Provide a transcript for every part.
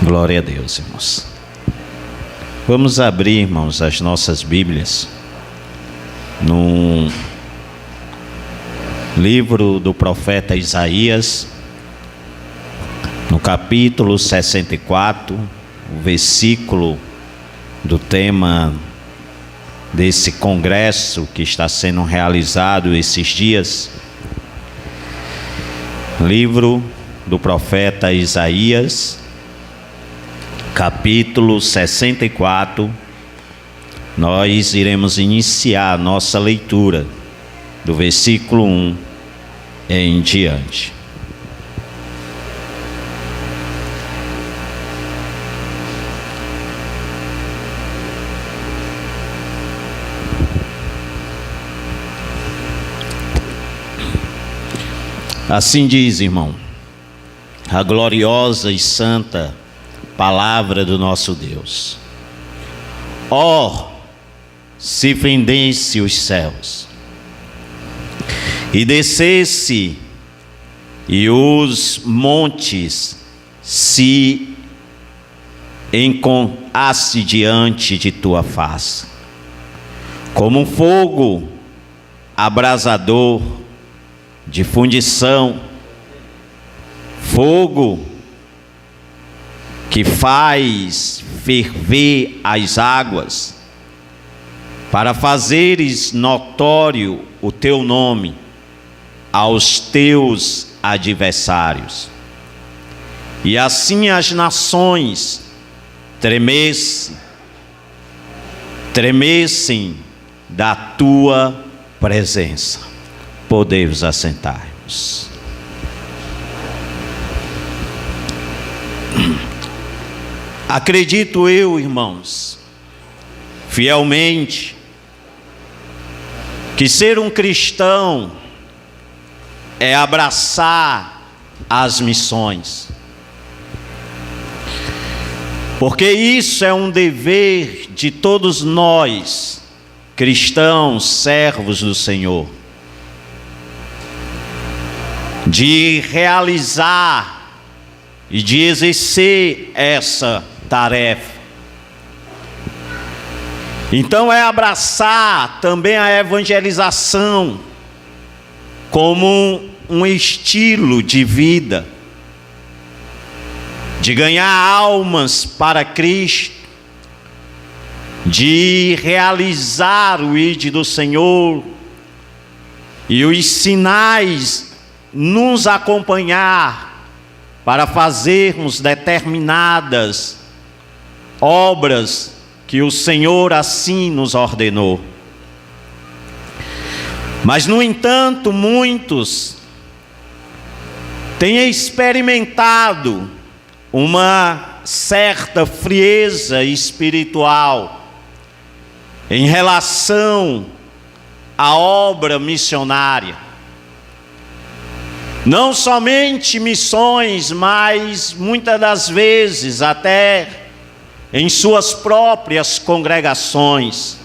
Glória a Deus, irmãos. Vamos abrir, irmãos, as nossas Bíblias no livro do profeta Isaías, no capítulo 64, o versículo do tema desse congresso que está sendo realizado esses dias. Livro do profeta Isaías, capítulo 64, nós iremos iniciar a nossa leitura do versículo 1 em diante. Assim diz, irmão, a gloriosa e santa palavra do nosso Deus. Ó, se fendesse os céus e descesse, e os montes se encontrasse diante de tua face, como um fogo abrasador de fundição, fogo que faz ferver as águas, para fazeres notório o teu nome aos teus adversários. E assim as nações tremessem da tua presença. Podemos assentar-nos. Acredito eu, irmãos, fielmente, que ser um cristão é abraçar as missões, porque isso é um dever de todos nós, cristãos, servos do Senhor, de realizar e de exercer essa tarefa. Então é abraçar também a evangelização como um estilo de vida, de ganhar almas para Cristo, de realizar o ID do Senhor e os sinais nos acompanhar para fazermos determinadas obras que o Senhor assim nos ordenou. Mas, no entanto, muitos têm experimentado uma certa frieza espiritual em relação à obra missionária. Não somente missões, mas muitas das vezes até em suas próprias congregações.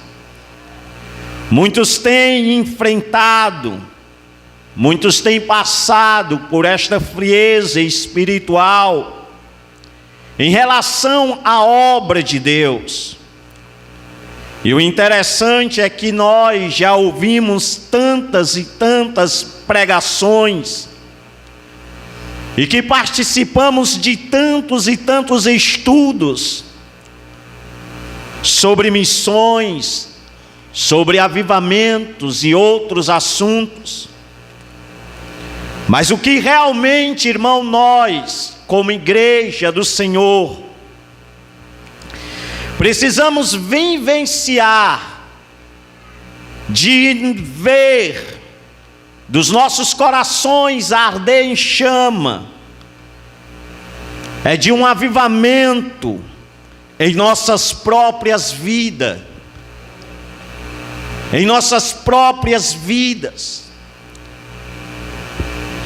Muitos têm enfrentado, muitos têm passado por esta frieza espiritual em relação à obra de Deus. E o interessante é que nós já ouvimos tantas e tantas pregações, e que participamos de tantos e tantos estudos sobre missões, sobre avivamentos e outros assuntos. Mas o que realmente, irmão, nós, como igreja do Senhor, precisamos vivenciar, de ver dos nossos corações arder em chama, é de um avivamento em nossas próprias vidas,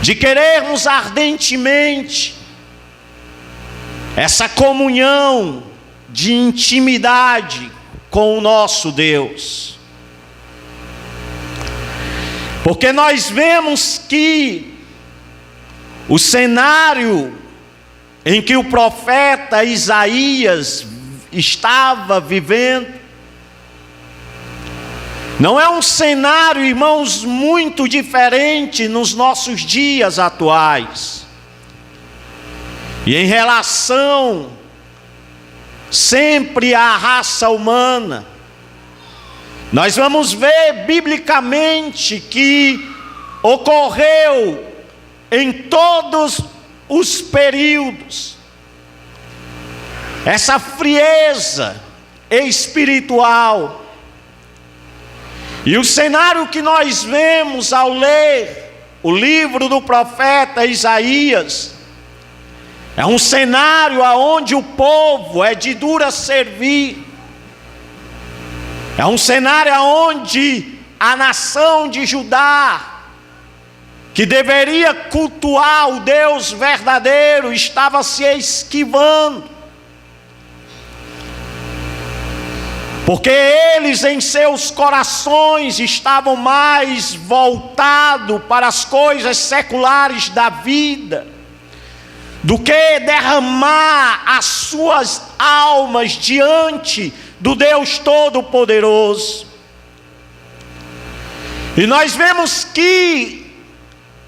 de querermos ardentemente essa comunhão de intimidade com o nosso Deus. Porque nós vemos que o cenário em que o profeta Isaías estava vivendo. Não é um cenário, irmãos, muito diferente nos nossos dias atuais. E em relação sempre à raça humana, nós vamos ver biblicamente que ocorreu em todos os períodos essa frieza espiritual. E o cenário que nós vemos ao ler o livro do profeta Isaías é um cenário onde o povo é de dura servir. É um cenário onde a nação de Judá, que deveria cultuar o Deus verdadeiro, estava se esquivando. Porque eles em seus corações estavam mais voltados para as coisas seculares da vida, do que derramar as suas almas diante do Deus Todo-Poderoso. E nós vemos que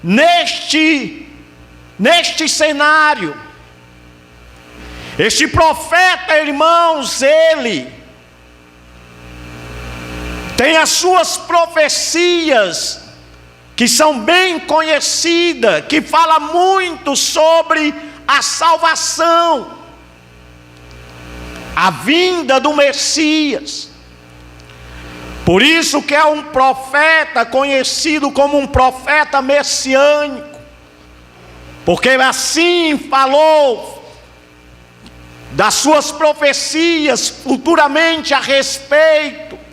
neste cenário, este profeta, irmãos, ele tem as suas profecias que são bem conhecidas, que fala muito sobre a salvação, a vinda do Messias. Por isso que é um profeta conhecido como um profeta messiânico, porque assim falou das suas profecias futuramente a respeito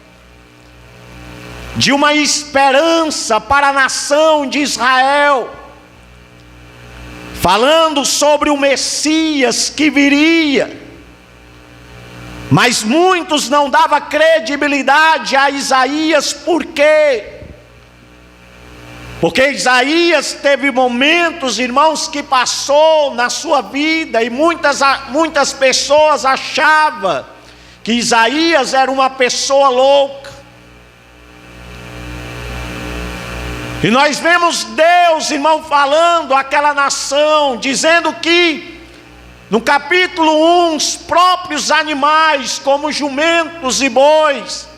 de uma esperança para a nação de Israel, falando sobre o Messias que viria. Mas muitos não davam credibilidade a Isaías. Por quê? Porque Isaías teve momentos, irmãos, que passou na sua vida, e muitas pessoas achavam que Isaías era uma pessoa louca. E nós vemos Deus, irmão, falando àquela nação, dizendo que no capítulo 1, os próprios animais, como jumentos e bois,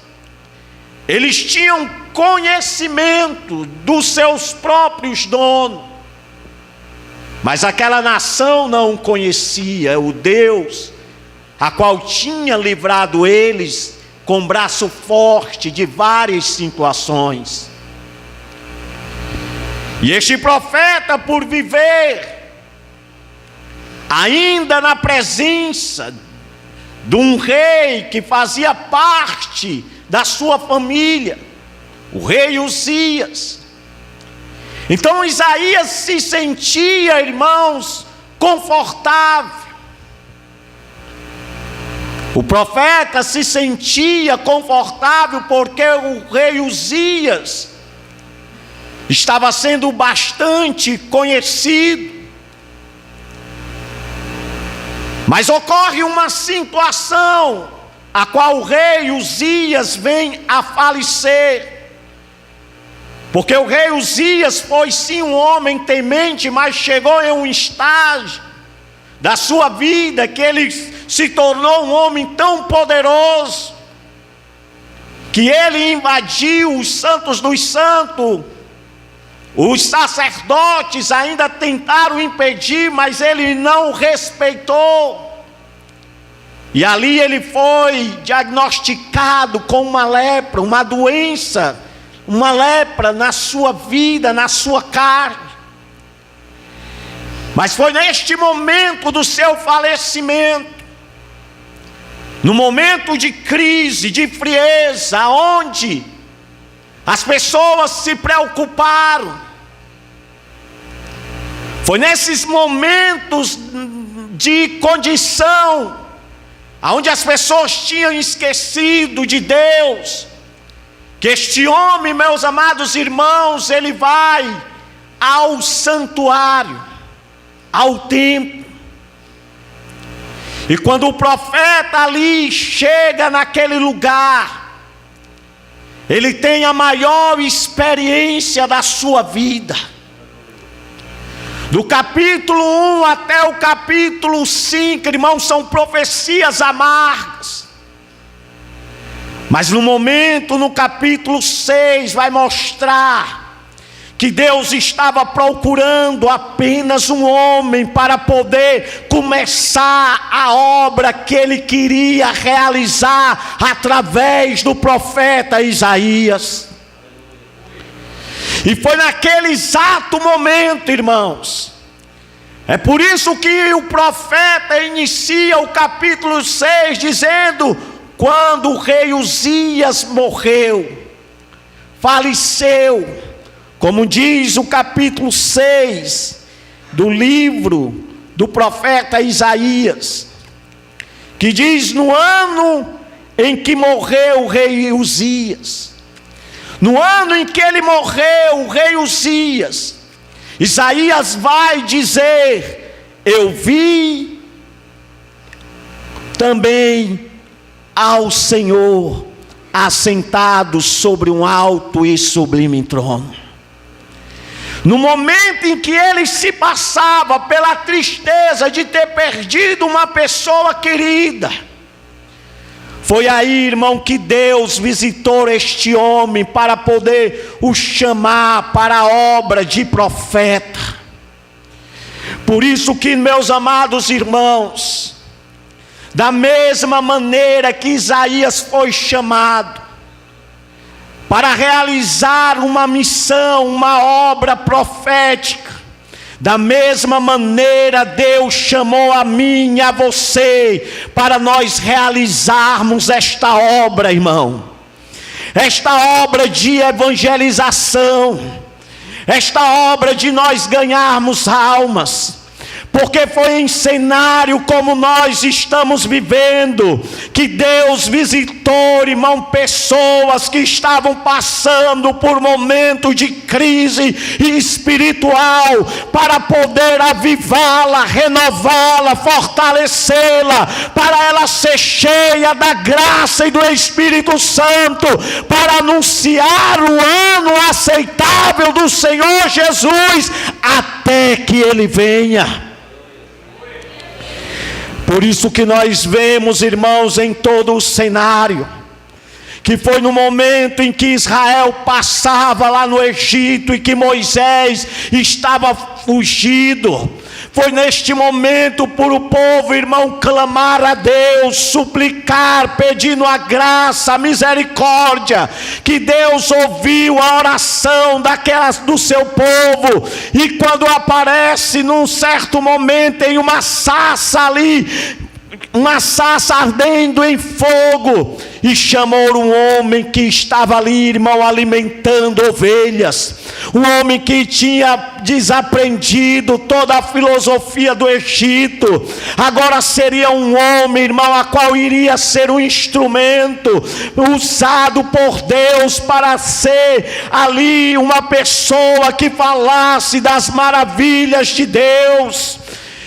eles tinham conhecimento dos seus próprios donos. Mas aquela nação não conhecia o Deus, a qual tinha livrado eles com braço forte de várias situações. E este profeta, por viver ainda na presença de um rei que fazia parte da sua família, o rei Uzias. Então Isaías se sentia, irmãos, confortável. O profeta se sentia confortável porque o rei Uzias estava sendo bastante conhecido. Mas ocorre uma situação a qual o rei Uzias vem a falecer. Porque o rei Uzias foi sim um homem temente, mas chegou em um estágio da sua vida que ele se tornou um homem tão poderoso que ele invadiu os santos dos santos. Os sacerdotes ainda tentaram impedir, mas ele não respeitou. E ali ele foi diagnosticado com uma lepra, uma doença, uma lepra na sua vida, na sua carne. Mas foi neste momento do seu falecimento, no momento de crise, de frieza, onde as pessoas se preocuparam. Foi nesses momentos de condição, onde as pessoas tinham esquecido de Deus, que este homem, meus amados irmãos, ele vai ao santuário, ao templo, E quando o profeta ali chega naquele lugar, ele tem a maior experiência da sua vida. Do capítulo 1 até o capítulo 5, irmãos, são profecias amargas. Mas no momento, no capítulo 6, vai mostrar que Deus estava procurando apenas um homem para poder começar a obra que Ele queria realizar através do profeta Isaías. E foi naquele exato momento, irmãos. É por isso que o profeta inicia o capítulo 6 dizendo: quando o rei Uzias morreu, faleceu, como diz o capítulo 6 do livro do profeta Isaías, que diz: no ano em que morreu o rei Uzias, no ano em que ele morreu, o rei Uzias, Isaías vai dizer: eu vi também ao Senhor assentado sobre um alto e sublime trono. No momento em que ele se passava pela tristeza de ter perdido uma pessoa querida, foi aí, irmão, que Deus visitou este homem para poder o chamar para a obra de profeta. Por isso que, meus amados irmãos, da mesma maneira que Isaías foi chamado para realizar uma missão, uma obra profética, da mesma maneira Deus chamou a mim e a você para nós realizarmos esta obra, irmão. Esta obra de evangelização, esta obra de nós ganharmos almas. Porque foi em cenário como nós estamos vivendo que Deus visitou, irmão, pessoas que estavam passando por momentos de crise espiritual, para poder avivá-la, renová-la, fortalecê-la, para ela ser cheia da graça e do Espírito Santo, para anunciar o ano aceitável do Senhor Jesus, até que Ele venha. Por isso que nós vemos, irmãos, em todo o cenário, que foi no momento em que Israel passava lá no Egito e que Moisés estava fugido. Foi neste momento por o povo, irmão, clamar a Deus, suplicar, pedindo a graça, a misericórdia, que Deus ouviu a oração do seu povo. E quando aparece num certo momento em uma sarça ali, uma sarça ardendo em fogo, e chamou um homem que estava ali, irmão, alimentando ovelhas, um homem que tinha desaprendido toda a filosofia do Egito, agora seria um homem, irmão, a qual iria ser um instrumento usado por Deus para ser ali uma pessoa que falasse das maravilhas de Deus.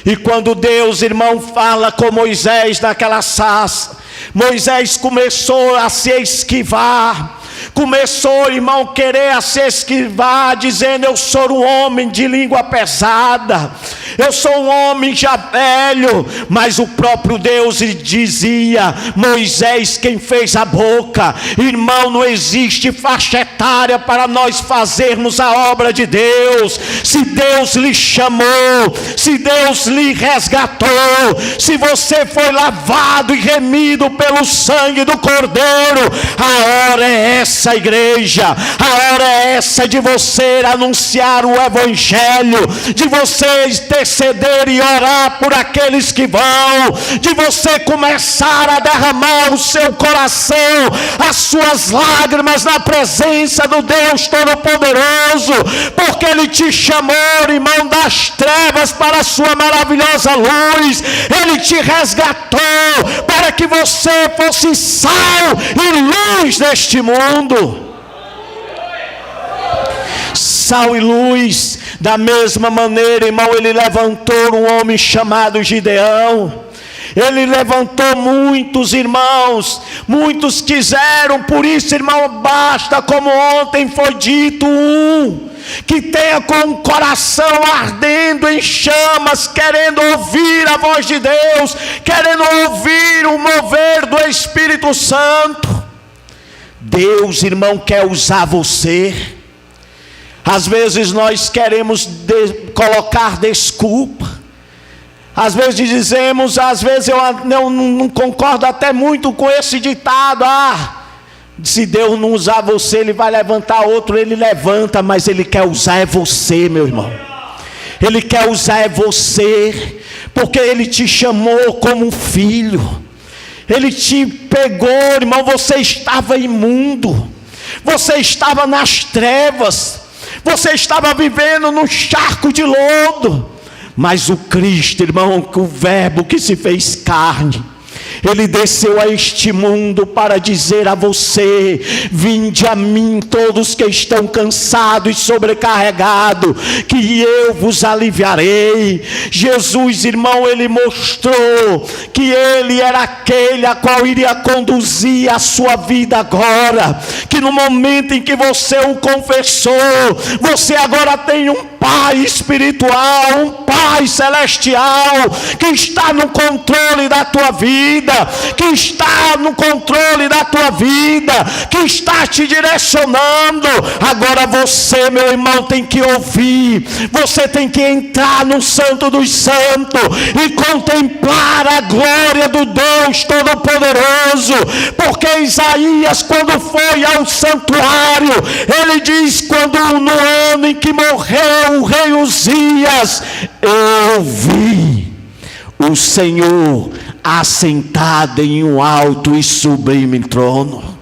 E quando Deus, irmão, fala com Moisés naquela sarça, Moisés começou a se esquivar, começou, irmão, querer se esquivar, dizendo: eu sou um homem de língua pesada, eu sou um homem já velho. Mas o próprio Deus lhe dizia: Moisés, quem fez a boca? Irmão, não existe faixa etária para nós fazermos a obra de Deus. Se Deus lhe chamou, se Deus lhe resgatou, se você foi lavado e remido pelo sangue do Cordeiro, a hora é essa, igreja, a hora é essa de você anunciar o Evangelho, de você interceder e orar por aqueles que vão, de você começar a derramar o seu coração, as suas lágrimas na presença do Deus Todo-Poderoso, porque Ele te chamou, irmão, das trevas para a sua maravilhosa luz. Ele te resgatou para que você fosse sal e luz deste mundo. Sal e luz. Da mesma maneira, irmão, Ele levantou um homem chamado Gideão. Ele levantou muitos irmãos, muitos quiseram, por isso, irmão, basta, como ontem foi dito, que tenha com o coração ardendo em chamas, querendo ouvir a voz de Deus, querendo ouvir o mover do Espírito Santo. Deus, irmão, quer usar você. Às vezes nós queremos colocar desculpa. Às vezes dizemos, às vezes eu não concordo até muito com esse ditado. Se Deus não usar você, Ele vai levantar outro. Ele levanta, mas Ele quer usar é você, meu irmão. Ele quer usar é você, porque Ele te chamou como um filho. Ele te pegou, irmão, você estava imundo. Você estava nas trevas. Você estava vivendo num charco de lodo. Mas o Cristo, irmão, o Verbo que se fez carne, Ele desceu a este mundo para dizer a você: vinde a mim todos que estão cansados e sobrecarregados, que eu vos aliviarei. Jesus, irmão, Ele mostrou que Ele era aquele a qual iria conduzir a sua vida agora, que no momento em que você o confessou, você agora tem um Pai espiritual, um Pai celestial, que está no controle da tua vida, que está no controle da tua vida, que está te direcionando. Agora você, meu irmão, tem que ouvir, você tem que entrar no Santo dos Santos e contemplar a glória do Deus Todo-Poderoso, porque Isaías, quando foi ao santuário, ele diz, quando no ano em que morreu o rei Uzias, eu vi o Senhor assentado em um alto e sublime trono.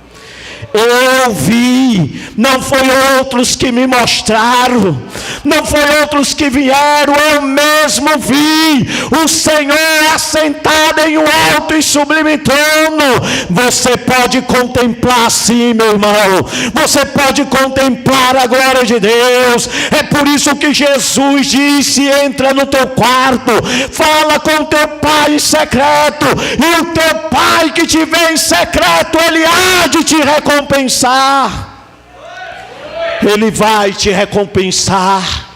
Eu vi, não foi outros que me mostraram, não foi outros que vieram, eu mesmo vi o Senhor assentado em um alto e sublime trono. Você pode contemplar sim, meu irmão, você pode contemplar a glória de Deus. É por isso que Jesus disse: entra no teu quarto, fala com teu pai em secreto, e o teu pai que te vê em secreto, ele há de te recompensar. Ele vai te recompensar.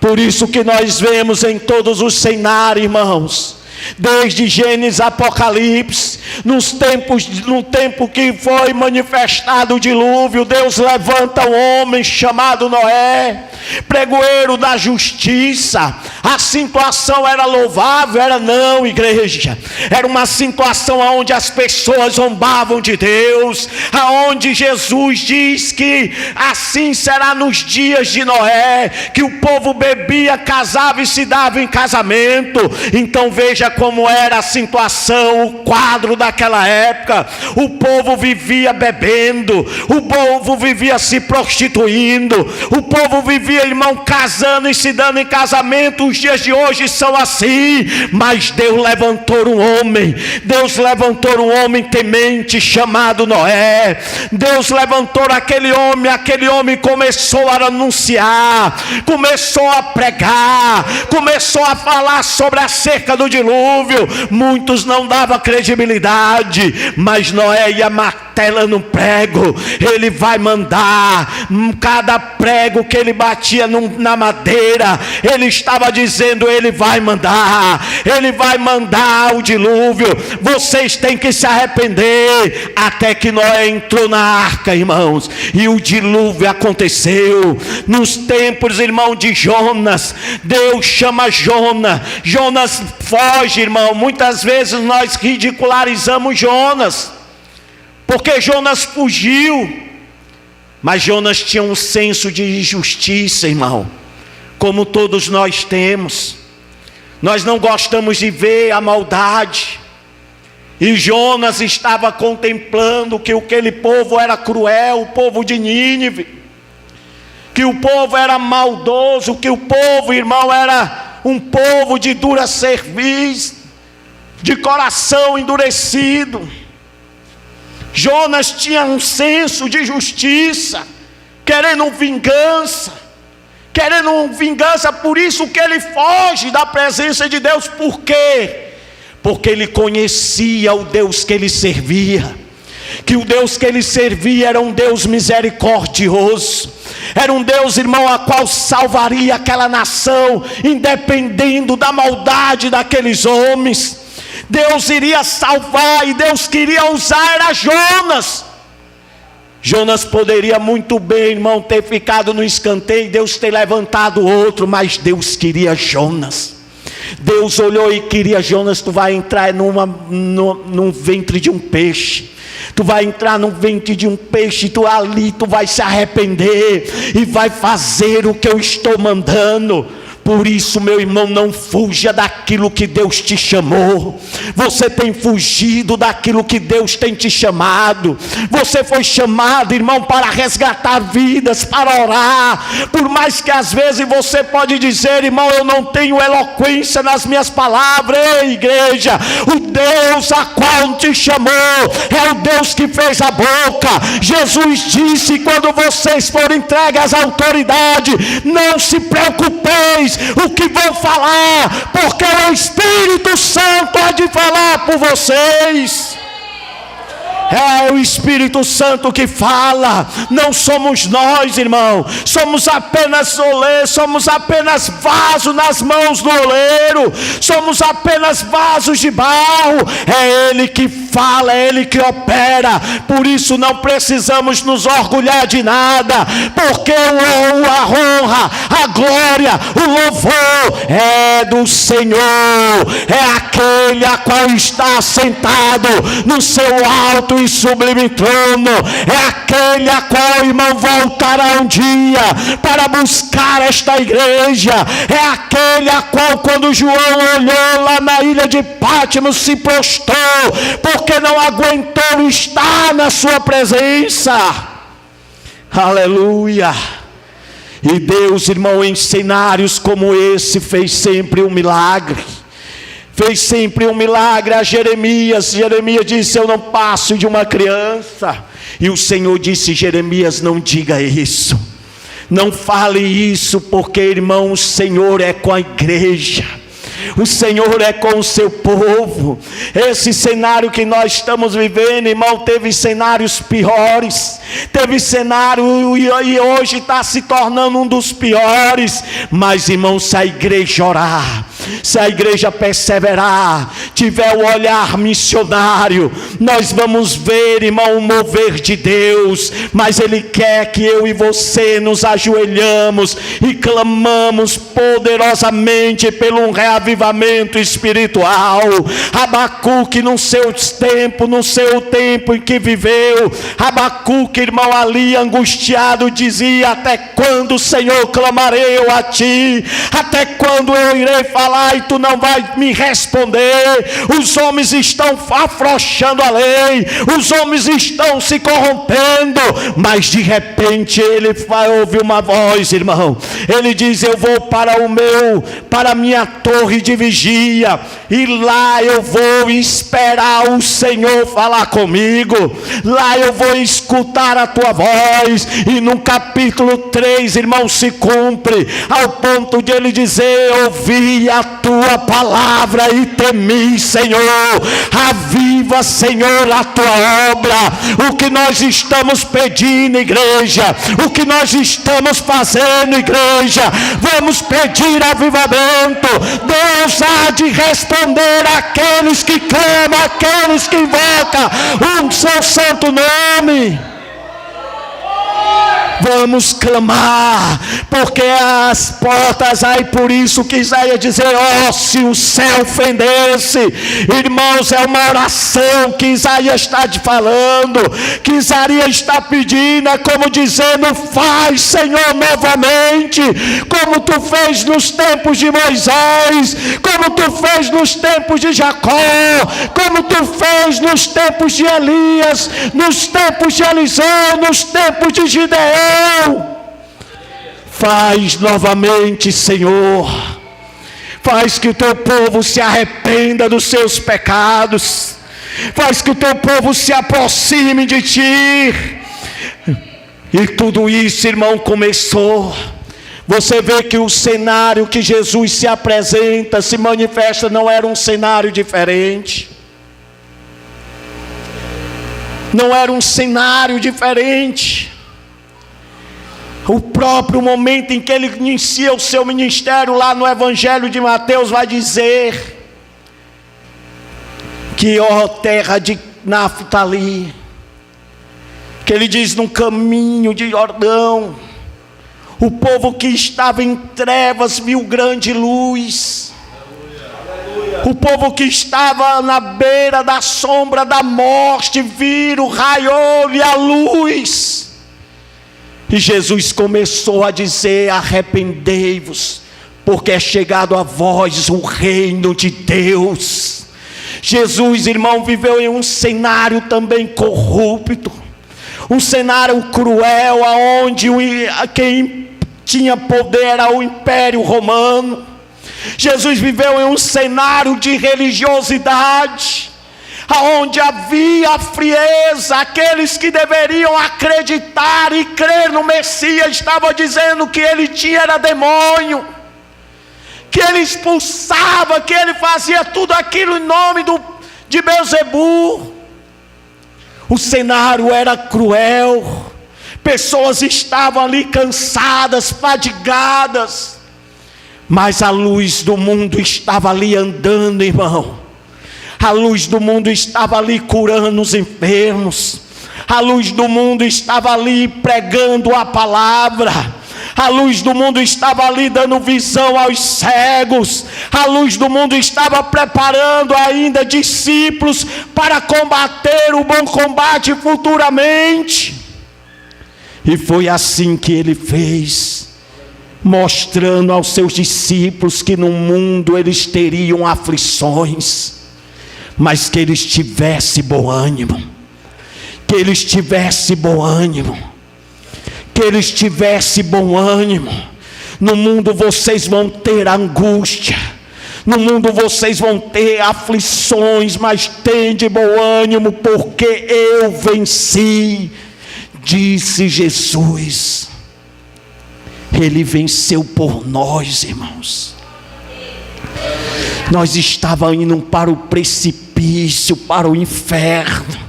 Por isso que nós vemos em todos os cenários, irmãos, desde Gênesis a Apocalipse, no tempo que foi manifestado o dilúvio, Deus levanta um homem chamado Noé, pregoeiro da justiça. A situação era louvável? Era não, igreja. Era uma situação onde as pessoas zombavam de Deus, aonde Jesus diz que assim será nos dias de Noé, que o povo bebia, casava e se dava em casamento. Então veja como era a situação, o quadro daquela época. O povo vivia bebendo, o povo vivia se prostituindo, o povo vivia, irmão, casando e se dando em casamento. Os dias de hoje são assim, mas Deus levantou um homem, Deus levantou um homem temente chamado Noé. Deus levantou aquele homem começou a anunciar, começou a pregar, começou a falar sobre acerca do dilúvio. Muitos não davam credibilidade, mas Noé ia martela no prego. Ele vai mandar, cada prego que ele batia na madeira, ele estava dizendo: ele vai mandar o dilúvio. Vocês têm que se arrepender. Até que Noé entrou na arca, irmãos, e o dilúvio aconteceu. Nos tempos, irmão, de Jonas, Deus chama Jonas foge, irmão. Muitas vezes nós ridicularizamos Jonas, porque Jonas fugiu, mas Jonas tinha um senso de justiça, irmão, como todos nós temos. Nós não gostamos de ver a maldade, e Jonas estava contemplando que aquele povo era cruel, o povo de Nínive, que o povo era maldoso, que o povo, irmão, era um povo de dura cerviz, de coração endurecido. Jonas tinha um senso de justiça, querendo vingança, por isso que ele foge da presença de Deus. Por quê? porque ele conhecia o Deus que ele servia, que o Deus que ele servia era um Deus misericordioso, era um Deus, irmão, a qual salvaria aquela nação, independendo da maldade daqueles homens. Deus iria salvar, e Deus queria usar era Jonas. Jonas poderia muito bem, irmão, ter ficado no escanteio, Deus ter levantado outro, mas Deus queria Jonas. Deus olhou e queria: Jonas, tu vai entrar num ventre de um peixe. Tu vai entrar no ventre de um peixe, tu vai se arrepender e vai fazer o que eu estou mandando. Por isso, meu irmão, não fuja daquilo que Deus te chamou. Você tem fugido daquilo que Deus tem te chamado. Você foi chamado, irmão, para resgatar vidas, para orar. Por mais que às vezes você pode dizer: irmão, eu não tenho eloquência nas minhas palavras. Ei, igreja, o Deus a qual te chamou é o Deus que fez a boca. Jesus disse: quando vocês forem entregues à autoridade, não se preocupeis o que vão falar, porque o Espírito Santo há de falar por vocês. É o Espírito Santo que fala, não somos nós, irmão. Somos apenas oleiro, somos apenas vaso nas mãos do oleiro, somos apenas vasos de barro. É Ele que fala, é Ele que opera. Por isso não precisamos nos orgulhar de nada, porque a honra, a glória, o louvor é do Senhor. É aquele a qual está sentado no seu alto e sublime trono. É aquele a qual, irmão, voltará um dia para buscar esta igreja. É aquele a qual, quando João olhou lá na ilha de Patmos, se prostrou, porque não aguentou estar na sua presença. Aleluia. E Deus, irmão, em cenários como esse, fez sempre um milagre. Fez sempre um milagre a Jeremias. Jeremias disse: eu não passo de uma criança. E o Senhor disse: Jeremias, não diga isso, não fale isso, porque, irmão, o Senhor é com a igreja, o Senhor é com o seu povo. Esse cenário que nós estamos vivendo, irmão, teve cenários piores, teve cenário e hoje está se tornando um dos piores. Mas, irmão, se a igreja orar, se a igreja perseverar, tiver o olhar missionário, nós vamos ver, irmão, o mover de Deus. Mas Ele quer que eu e você nos ajoelhamos e clamamos poderosamente pelo um reavivamento espiritual. Abacuque, no seu tempo em que viveu, Abacuque, irmão, ali angustiado, dizia: até quando, Senhor, clamarei eu a ti? Até quando eu irei falar e tu não vai me responder? Os homens estão afrouxando a lei, os homens estão se corrompendo. Mas de repente ele ouve uma voz, irmão. Ele diz: eu vou para a minha torre de vigia, e lá eu vou esperar o Senhor falar comigo. Lá eu vou escutar a tua voz. E no capítulo 3, irmão, se cumpre ao ponto de ele dizer: ouvi a tua palavra e temi, Senhor. Aviva, Senhor, a tua obra. O que nós estamos pedindo, igreja, o que nós estamos fazendo, igreja, vamos pedir avivamento. Deus há de responder àqueles que clamam, àqueles que invocam o seu santo nome. Vamos clamar, porque as portas, aí por isso que Isaías dizer: ó, se o céu fendesse. Irmãos, é uma oração que Isaías está falando, que Isaías está pedindo, é como dizendo: faz, Senhor, novamente, como tu fez nos tempos de Moisés, como tu fez nos tempos de Jacó, como tu fez nos tempos de Elias, nos tempos de Eliseu, nos tempos de Gideão. Faz novamente, Senhor. Faz que o teu povo se arrependa dos seus pecados. Faz que o teu povo se aproxime de ti. E tudo isso, irmão, começou Você vê que o cenário que Jesus se apresenta, se manifesta, não era um cenário diferente. Não era um cenário diferente. O próprio momento em que ele inicia o seu ministério lá no Evangelho de Mateus vai dizer que, ó terra de Naftali, que ele diz no caminho de Jordão, o povo que estava em trevas viu grande luz. O povo que estava na beira da sombra da morte, viram, raiou-lhe a luz. E Jesus começou a dizer: arrependei-vos, porque é chegado a vós o reino de Deus. Jesus, irmão, viveu em um cenário também corrupto, um cenário cruel, onde quem tinha poder era o Império Romano. Jesus viveu em um cenário de religiosidade, onde havia frieza. Aqueles que deveriam acreditar e crer no Messias estavam dizendo que ele tinha era demônio, que ele expulsava, que ele fazia tudo aquilo em nome de Belzebu. O cenário era cruel, pessoas estavam ali cansadas, fadigadas, mas a luz do mundo estava ali andando, irmão. A luz do mundo estava ali curando os enfermos. A luz do mundo estava ali pregando a palavra. A luz do mundo estava ali dando visão aos cegos. A luz do mundo estava preparando ainda discípulos para combater o bom combate futuramente. E foi assim que ele fez, mostrando aos seus discípulos que no mundo eles teriam aflições, mas que eles tivessem bom ânimo. Que eles tivessem bom ânimo. Que eles tivessem bom ânimo. No mundo vocês vão ter angústia, no mundo vocês vão ter aflições, mas tende bom ânimo, porque eu venci, disse Jesus. Ele venceu por nós, irmãos. Nós estávamos indo para o precipício, para o inferno.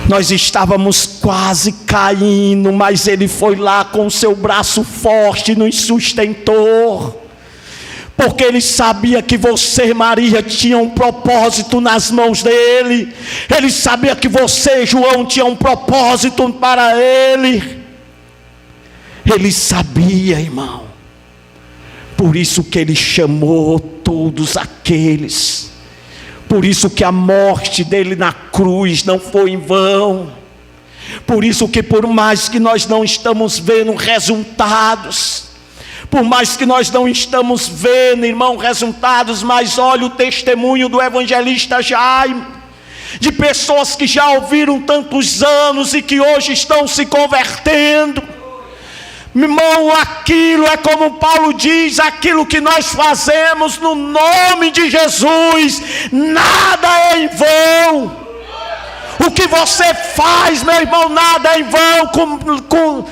Nós estávamos quase caindo, mas ele foi lá com o seu braço forte e nos sustentou. Porque ele sabia que você, Maria, tinha um propósito nas mãos dele. Ele sabia que você, João, tinha um propósito para ele. Ele sabia, irmão. Por isso que ele chamou todos aqueles. Por isso que a morte dele na cruz não foi em vão. Por isso que por mais que nós não estamos vendo resultados, por mais que nós não estamos vendo, irmão, resultados, mas olha o testemunho do evangelista Jaime, de pessoas que já ouviram tantos anos e que hoje estão se convertendo. Irmão, aquilo é como Paulo diz, aquilo que nós fazemos no nome de Jesus, nada é em vão. O que você faz, meu irmão, nada é em vão.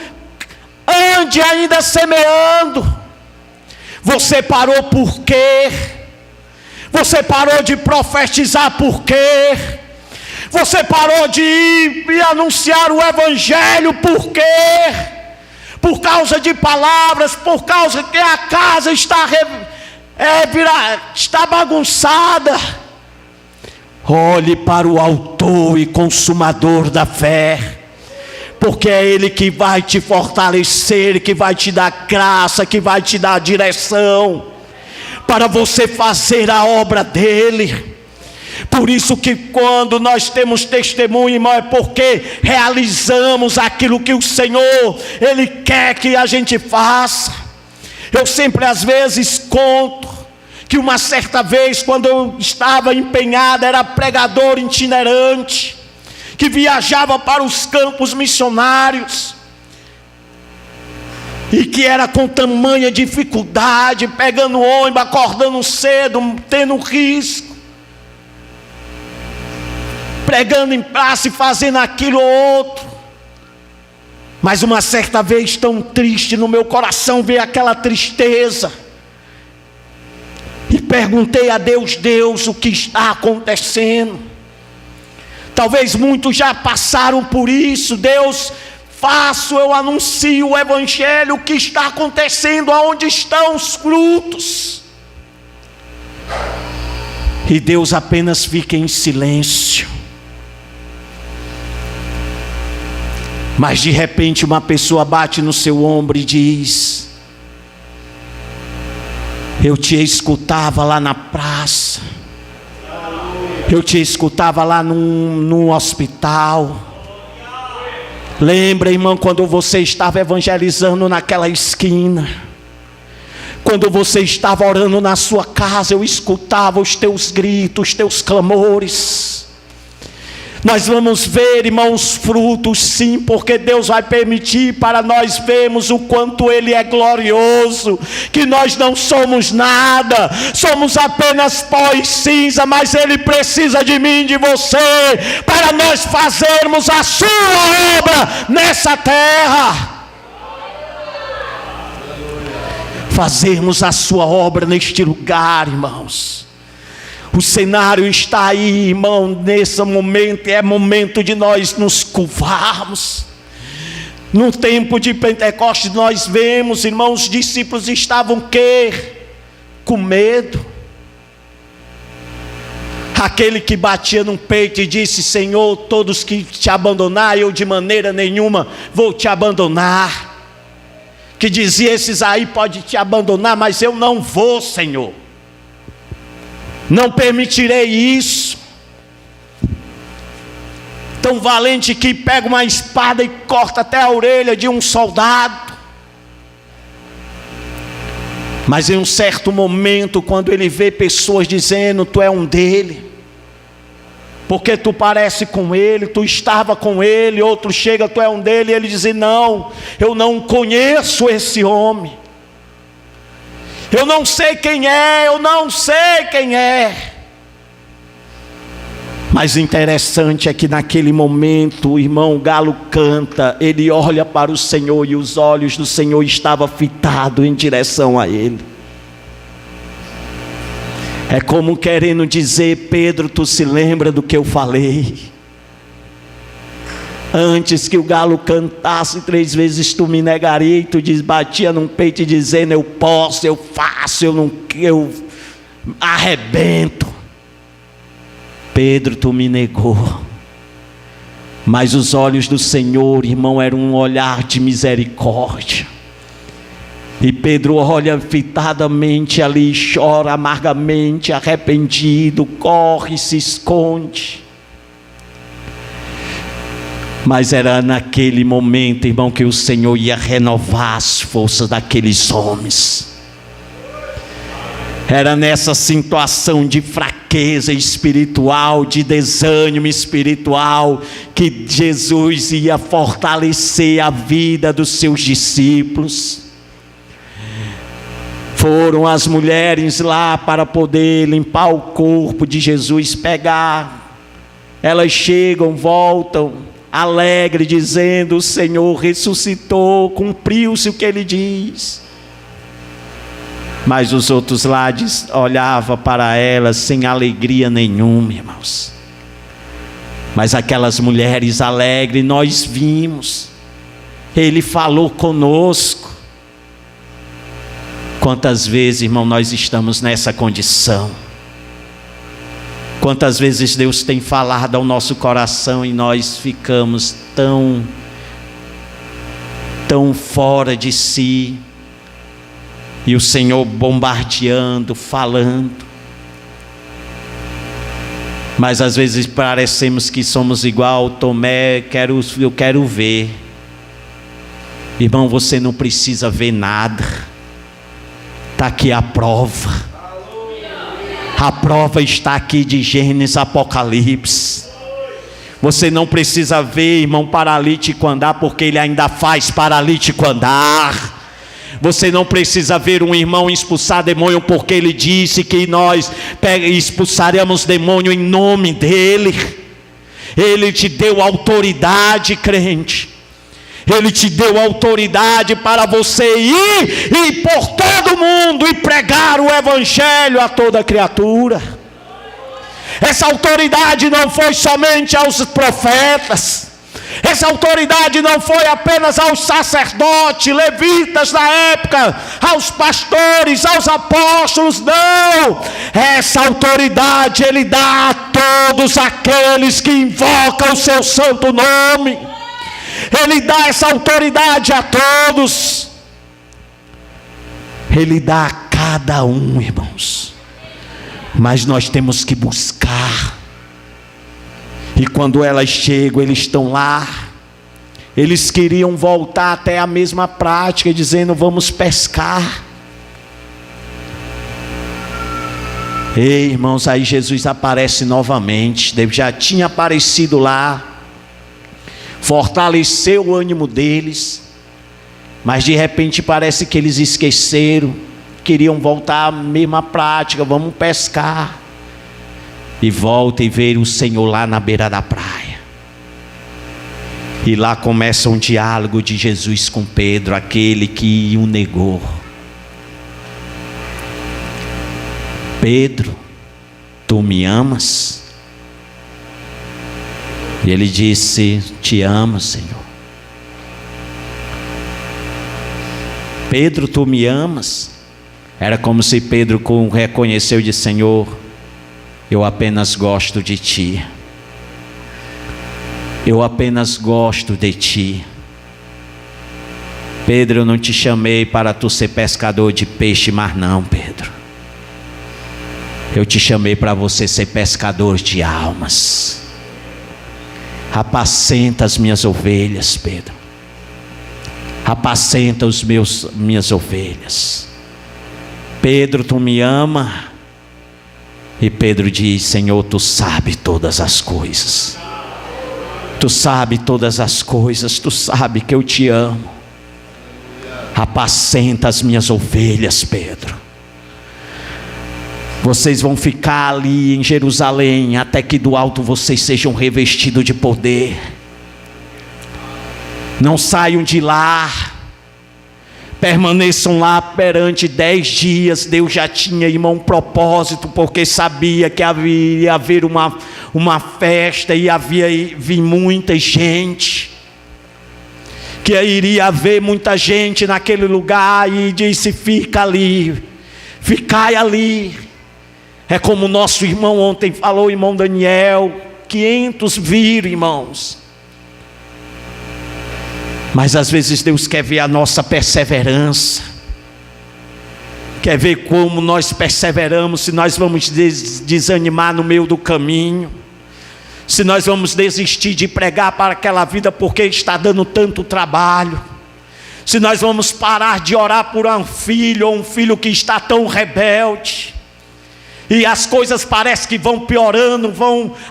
Ande ainda semeando. Você parou por quê? Você parou de profetizar por quê? Você parou de ir e anunciar o evangelho por quê? Por causa de palavras, por causa que a casa está bagunçada. Olhe para o autor e consumador da fé, porque é ele que vai te fortalecer, que vai te dar graça, que vai te dar direção para você fazer a obra dele. Por isso que quando nós temos testemunho, irmão, é porque realizamos aquilo que o Senhor, Ele quer que a gente faça. Eu sempre às vezes conto que uma certa vez, quando eu estava empenhado, era pregador itinerante, que viajava para os campos missionários, e que era com tamanha dificuldade, pegando ônibus, acordando cedo, tendo risco, pregando em praça e fazendo aquilo ou outro. Mas uma certa vez, tão triste, no meu coração veio aquela tristeza. E perguntei a Deus: Deus, o que está acontecendo? Talvez muitos já passaram por isso. Deus, eu anuncio o Evangelho, o que está acontecendo, aonde estão os frutos? E Deus apenas fica em silêncio. Mas de repente uma pessoa bate no seu ombro e diz: eu te escutava lá na praça, eu te escutava lá no hospital. Lembra, irmão, quando você estava evangelizando naquela esquina? Quando você estava orando na sua casa, eu escutava os teus gritos, os teus clamores. Nós vamos ver, irmãos, frutos sim, porque Deus vai permitir para nós vermos o quanto Ele é glorioso, que nós não somos nada, somos apenas pó e cinza, mas Ele precisa de mim, de você, para nós fazermos a sua obra nessa terra. Fazermos a sua obra neste lugar, irmãos. O cenário está aí, irmão, nesse momento, é momento de nós nos curvarmos. No tempo de Pentecostes nós vemos, irmãos, os discípulos estavam com medo. Aquele que batia no peito e disse: Senhor, todos que te abandonar, eu de maneira nenhuma vou te abandonar. Que dizia: esses aí pode te abandonar, mas eu não vou, Senhor. Não permitirei isso. Tão valente que pega uma espada e corta até a orelha de um soldado. Mas em um certo momento, quando ele vê pessoas dizendo: tu é um dele, porque tu parece com ele, tu estava com ele. Outro chega: tu é um dele, e ele diz: não, eu não conheço esse homem. Eu não sei quem é, eu não sei quem é. Mas interessante é que naquele momento, o irmão, o galo canta, ele olha para o Senhor e os olhos do Senhor estavam fitados em direção a ele. É como querendo dizer: Pedro, tu se lembra do que eu falei? Antes que o galo cantasse 3 vezes tu me negaria, e tu batia no peito dizendo: eu posso, eu faço, eu arrebento. Pedro, tu me negou. Mas os olhos do Senhor, irmão, eram um olhar de misericórdia. E Pedro olha fitadamente ali, chora amargamente, arrependido, corre, se esconde. Mas era naquele momento, irmão, que o Senhor ia renovar as forças daqueles homens. Era nessa situação de fraqueza espiritual, de desânimo espiritual, que Jesus ia fortalecer a vida dos seus discípulos. Foram as mulheres lá para poder limpar o corpo de Jesus, pegar. Elas chegam, voltam alegre, dizendo: o Senhor ressuscitou, cumpriu-se o que Ele diz. Mas os outros lá olhavam para elas sem alegria nenhuma, irmãos. Mas aquelas mulheres alegres, nós vimos, Ele falou conosco. Quantas vezes, irmão, nós estamos nessa condição? Quantas vezes Deus tem falado ao nosso coração e nós ficamos tão fora de si, e o Senhor bombardeando, falando. Mas às vezes parecemos que somos igual Tomé: eu quero ver. Irmão, você não precisa ver nada. Está aqui a prova. A prova está aqui de Gênesis, Apocalipse. Você não precisa ver, irmão, paralítico andar, porque ele ainda faz paralítico andar. Você não precisa ver um irmão expulsar demônio, porque ele disse que nós expulsaremos demônio em nome dele. Ele te deu autoridade, crente. Ele te deu autoridade para você ir por todo mundo e pregar o evangelho a toda criatura. Essa autoridade não foi somente aos profetas. Essa autoridade não foi apenas aos sacerdotes, levitas da época, aos pastores, aos apóstolos, não. Essa autoridade Ele dá a todos aqueles que invocam o seu santo nome. Ele dá essa autoridade a todos. Ele dá a cada um, irmãos. Mas nós temos que buscar. E quando elas chegam, eles estão lá. Eles queriam voltar até a mesma prática, dizendo: vamos pescar. Ei, irmãos, aí Jesus aparece novamente. Ele já tinha aparecido lá, fortaleceu o ânimo deles, mas de repente parece que eles esqueceram, queriam voltar à mesma prática: vamos pescar. E volta e vê o Senhor lá na beira da praia. E lá começa um diálogo de Jesus com Pedro, aquele que o negou. Pedro, tu me amas? E ele disse: te amo, Senhor. Pedro, tu me amas? Era como se Pedro reconheceu e disse: Senhor, eu apenas gosto de ti. Eu apenas gosto de ti. Pedro, eu não te chamei para tu ser pescador de peixe, mas não, Pedro. Eu te chamei para você ser pescador de almas. Apacenta as minhas ovelhas, Pedro. Apacenta minhas ovelhas. Pedro, tu me ama? E Pedro diz: Senhor, tu sabe todas as coisas. Tu sabe todas as coisas. Tu sabe que eu te amo. Apacenta as minhas ovelhas, Pedro. Vocês vão ficar ali em Jerusalém até que do alto vocês sejam revestidos de poder. Não saiam de lá. Permaneçam lá perante 10 dias. Deus já tinha, irmão, um propósito, porque sabia que ia haver uma festa e havia vir muita gente, que iria haver muita gente naquele lugar, e disse: fica ali, ficai ali. É como o nosso irmão ontem falou, irmão Daniel, 500 viram, irmãos. Mas às vezes Deus quer ver a nossa perseverança, quer ver como nós perseveramos, se nós vamos desanimar no meio do caminho, se nós vamos desistir de pregar para aquela vida porque está dando tanto trabalho, se nós vamos parar de orar por um filho, ou um filho que está tão rebelde, e as coisas parecem que vão piorando,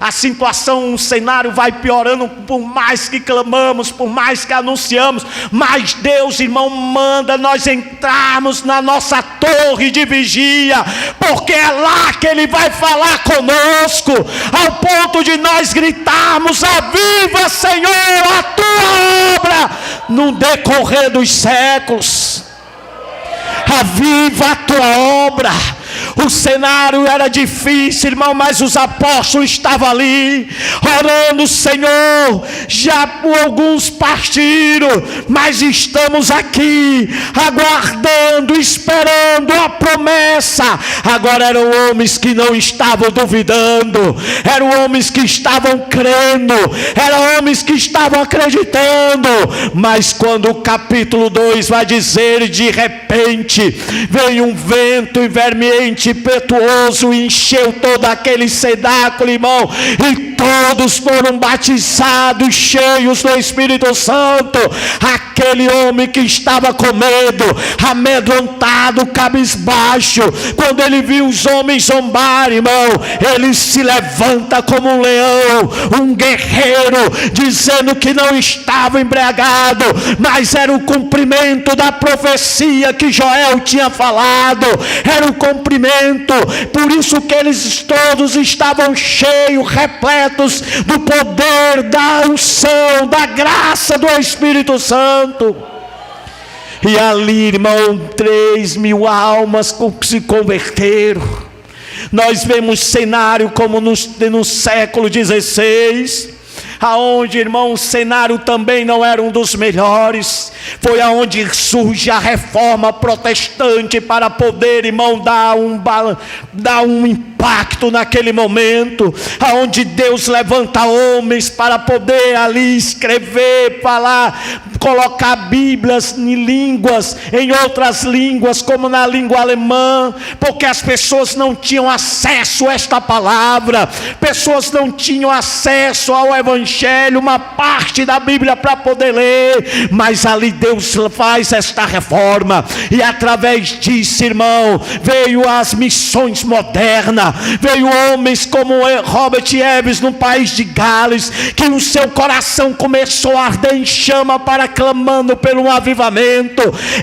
a situação, o cenário vai piorando, por mais que clamamos, por mais que anunciamos. Mas Deus, irmão, manda nós entrarmos na nossa torre de vigia, porque é lá que Ele vai falar conosco, ao ponto de nós gritarmos: aviva, Senhor, a tua obra no decorrer dos séculos. Aviva a tua obra. O cenário era difícil, irmão, mas os apóstolos estavam ali, orando: Senhor, já alguns partiram, mas estamos aqui, aguardando, esperando a promessa. Agora eram homens que não estavam duvidando, eram homens que estavam crendo, eram homens que estavam acreditando. Mas quando o capítulo 2 vai dizer: de repente veio um vento inverniente impetuoso, encheu todo aquele cenáculo, irmão, e todos foram batizados, cheios do Espírito Santo. Aquele homem que estava com medo, amedrontado, cabisbaixo, quando ele viu os homens zombar, irmão, ele se levanta como um leão, um guerreiro, dizendo que não estava embriagado, mas era o cumprimento da profecia que Joel tinha falado, era o cumprimento. Por isso que eles todos estavam cheios, repletos repletos repletos do poder, da unção, da graça do Espírito Santo. E ali, irmão, 3.000 almas se converteram. Nós vemos cenário como no século XVI, aonde, irmão, o cenário também não era um dos melhores. Foi aonde surge a reforma protestante para poder, irmão, dar um impacto naquele momento, aonde Deus levanta homens para poder ali escrever, falar, colocar Bíblias em outras línguas, como na língua alemã, porque as pessoas não tinham acesso a esta palavra, pessoas não tinham acesso ao Evangelho, uma parte da Bíblia para poder ler, mas ali Deus faz esta reforma, e através disso, irmão, veio as missões modernas, veio homens como Robert Eves no país de Gales, que o seu coração começou a arder em chama para clamando pelo avivamento.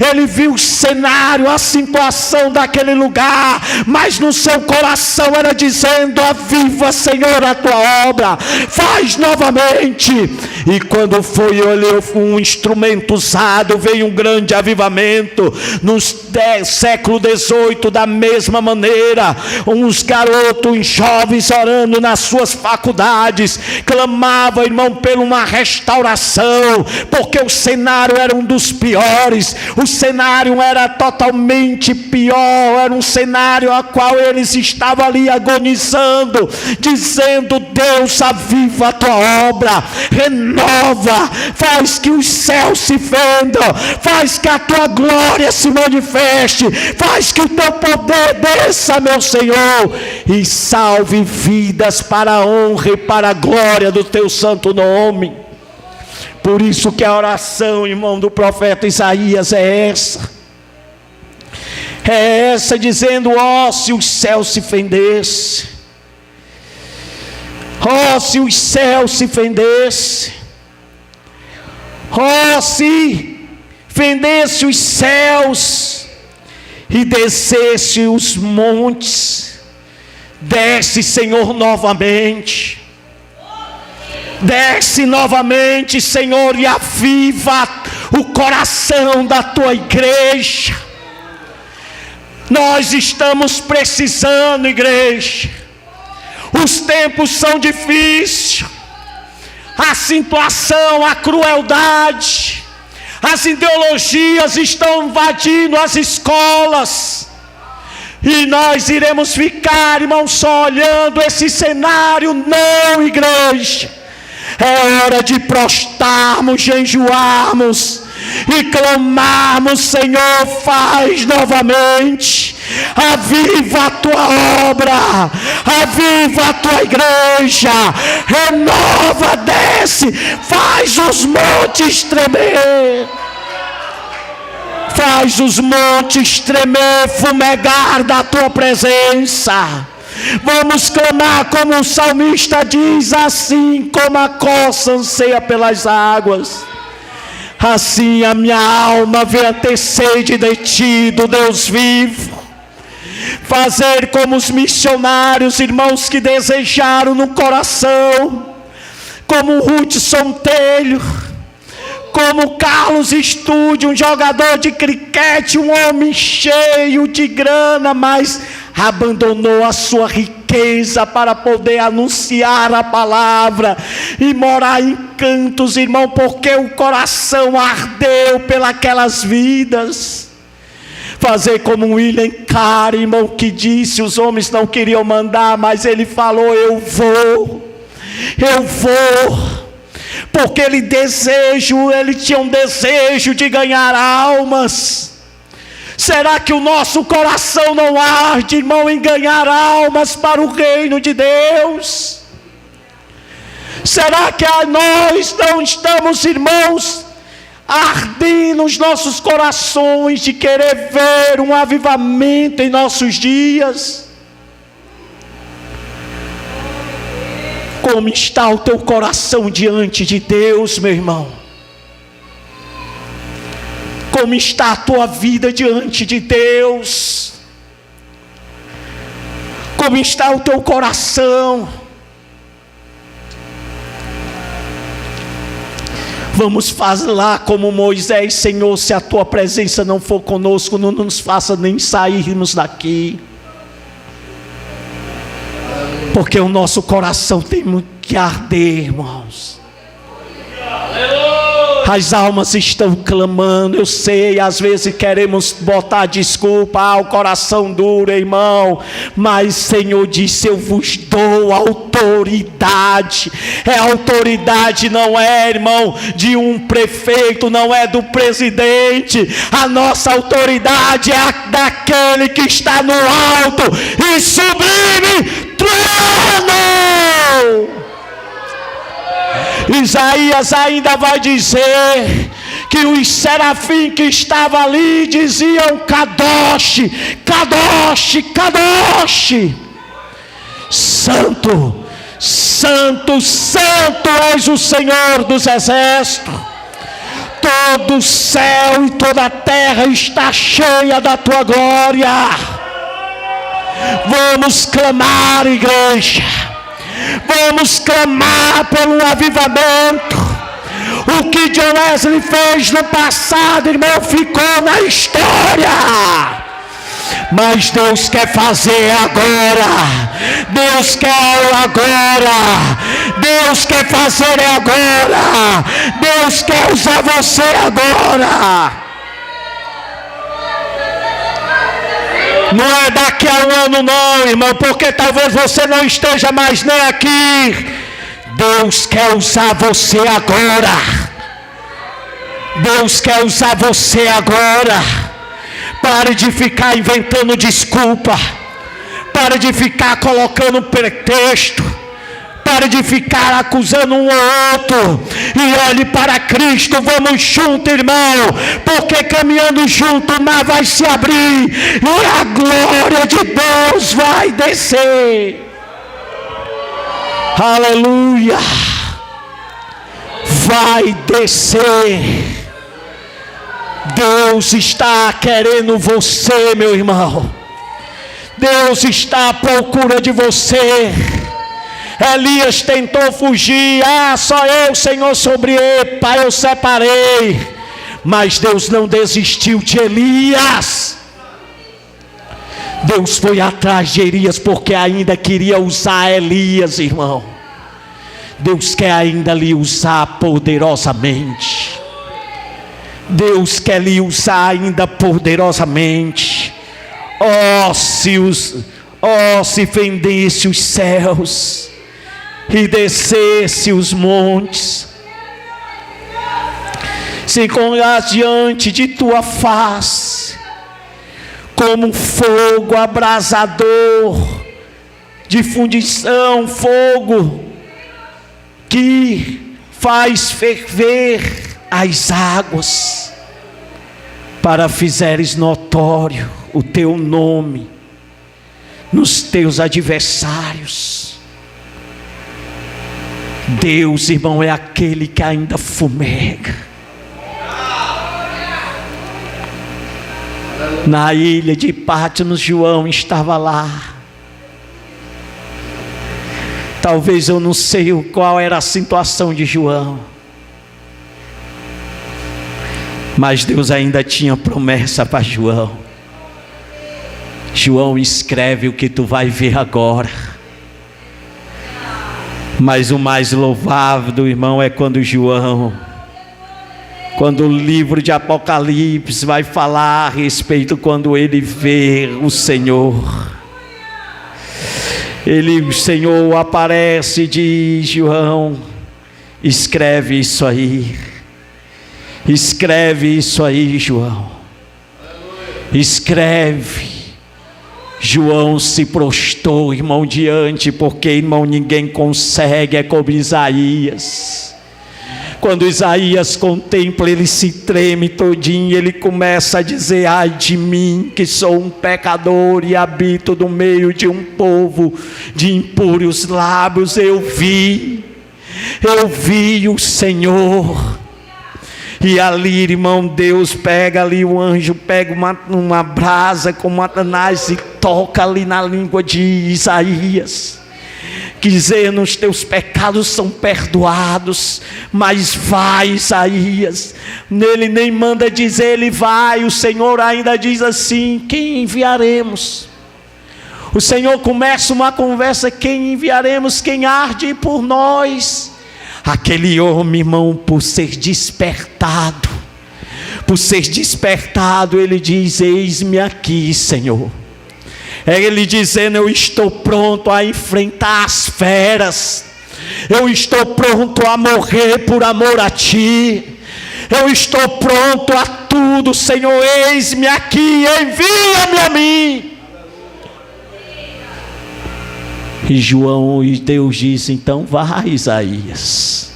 Ele viu o cenário, a situação daquele lugar, mas no seu coração era dizendo: aviva, Senhor, a tua obra, faz novamente. E quando foi um instrumento usado, veio um grande avivamento. No século XVIII, da mesma maneira, uns garotos, jovens, orando nas suas faculdades, clamavam, irmão, por uma restauração, porque o cenário era um dos piores, o cenário era totalmente pior, era um cenário a qual eles estavam ali agonizando, dizendo: Deus, aviva a tua obra, renova, faz que os céus se fendam, faz que a tua glória se manifeste, faz que o teu poder desça, meu Senhor, e salve vidas para a honra e para a glória do teu santo nome. Por isso que a oração, irmão, do profeta Isaías é essa dizendo: ó, se os céus se fendessem, ó, se os céus se fendessem, ó, se fendesse os céus e descesse os montes, desce, Senhor, novamente. Desce novamente, Senhor, e aviva o coração da tua igreja. Nós estamos precisando, igreja. Os tempos são difíceis, a situação, a crueldade, as ideologias estão invadindo as escolas, e nós iremos ficar, irmão, só olhando esse cenário? Não, igreja. É hora de prostarmos, jejuarmos e clamarmos: Senhor, faz novamente, aviva a tua obra, aviva a tua igreja, renova, desce, faz os montes tremer, faz os montes tremer, fumegar da tua presença. Vamos clamar como o salmista diz: assim como a corça anseia pelas águas, assim a minha alma vem a ter sede de ti, do Deus vivo. Fazer como os missionários, irmãos, que desejaram no coração, como Hudson Telho, como Carlos Estúdio, um jogador de criquete, um homem cheio de grana, mas abandonou a sua riqueza para poder anunciar a palavra e morar em cantos, irmão, porque o coração ardeu pelas vidas. Fazer como William Carey, irmão, que disse: os homens não queriam mandar, mas ele falou: eu vou, porque ele tinha um desejo de ganhar almas. Será que o nosso coração não arde, irmão, em ganhar almas para o reino de Deus? Será que nós não estamos, irmãos, ardendo nos nossos corações de querer ver um avivamento em nossos dias? Como está o teu coração diante de Deus, meu irmão? Como está a tua vida diante de Deus? Como está o teu coração? Vamos fazer lá como Moisés: Senhor, se a tua presença não for conosco, não nos faça nem sairmos daqui. Porque o nosso coração tem muito que arder, irmãos. As almas estão clamando. Eu sei, às vezes queremos botar desculpa: o coração duro, irmão. Mas o Senhor disse: eu vos dou autoridade. A autoridade não é, irmão, de um prefeito, não é do presidente. A nossa autoridade é a daquele que está no alto e sublime trono. Isaías ainda vai dizer que os serafins que estavam ali diziam: Kadosh, Kadosh, Kadosh, Santo, Santo, Santo és o Senhor dos exércitos. Todo o céu e toda a terra está cheia da tua glória. Vamos clamar, igreja. Vamos clamar por um avivamento. O que John Wesley fez no passado, irmão, ficou na história. Mas Deus quer fazer agora. Deus quer agora. Deus quer fazer agora. Deus quer usar você agora. Não é daqui a um ano não, irmão, porque talvez você não esteja mais nem aqui. Deus quer usar você agora. Deus quer usar você agora. Pare de ficar inventando desculpa. Pare de ficar colocando pretexto. Pare de ficar acusando um ou outro. E olhe para Cristo. Vamos junto, irmão. Porque caminhando junto o mar vai se abrir. E a glória de Deus vai descer. Aleluia. Vai descer. Deus está querendo você, meu irmão. Deus está à procura de você. Elias tentou fugir: só eu, Senhor, sobre ele, Pai, eu separei. Mas Deus não desistiu de Elias. Deus foi atrás de Elias porque ainda queria usar Elias, irmão. Deus quer ainda lhe usar poderosamente. Deus quer lhe usar ainda poderosamente. Se fendesse os céus e descesse os montes, se encontrasse diante de tua face como um fogo abrasador de fundição, fogo que faz ferver as águas, para fizeres notório o teu nome nos teus adversários. Deus, irmão, é aquele que ainda fumega. Na ilha de Patmos, João estava lá. Talvez eu não sei qual era a situação de João, mas Deus ainda tinha promessa para João. João, escreve o que tu vai ver agora. Mas o mais louvável, irmão, é quando o livro de Apocalipse vai falar a respeito, quando ele vê o Senhor. O Senhor aparece e diz: João, escreve isso aí. Escreve isso aí, João. Escreve. João se prostrou, irmão, diante, porque, irmão, ninguém consegue, é como Isaías. Quando Isaías contempla, ele se treme todinho, ele começa a dizer: ai de mim, que sou um pecador e habito no meio de um povo de impuros lábios. Eu vi o Senhor. E ali, irmão, Deus pega ali, o anjo pega uma brasa com Satanás e toca ali na língua de Isaías. dizendo: os teus pecados são perdoados. Mas vai, Isaías, ele nem manda dizer, ele vai. O Senhor ainda diz assim: quem enviaremos? O Senhor começa uma conversa: quem enviaremos? Quem arde por nós? Aquele homem, irmão, por ser despertado, ele diz: eis-me aqui, Senhor. É ele dizendo: eu estou pronto a enfrentar as feras, eu estou pronto a morrer por amor a Ti, eu estou pronto a tudo, Senhor, eis-me aqui, envia-me a mim. E Deus diz: então vai, Isaías.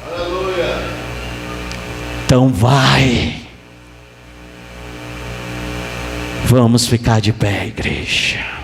Aleluia. Então vai. Vamos ficar de pé, igreja.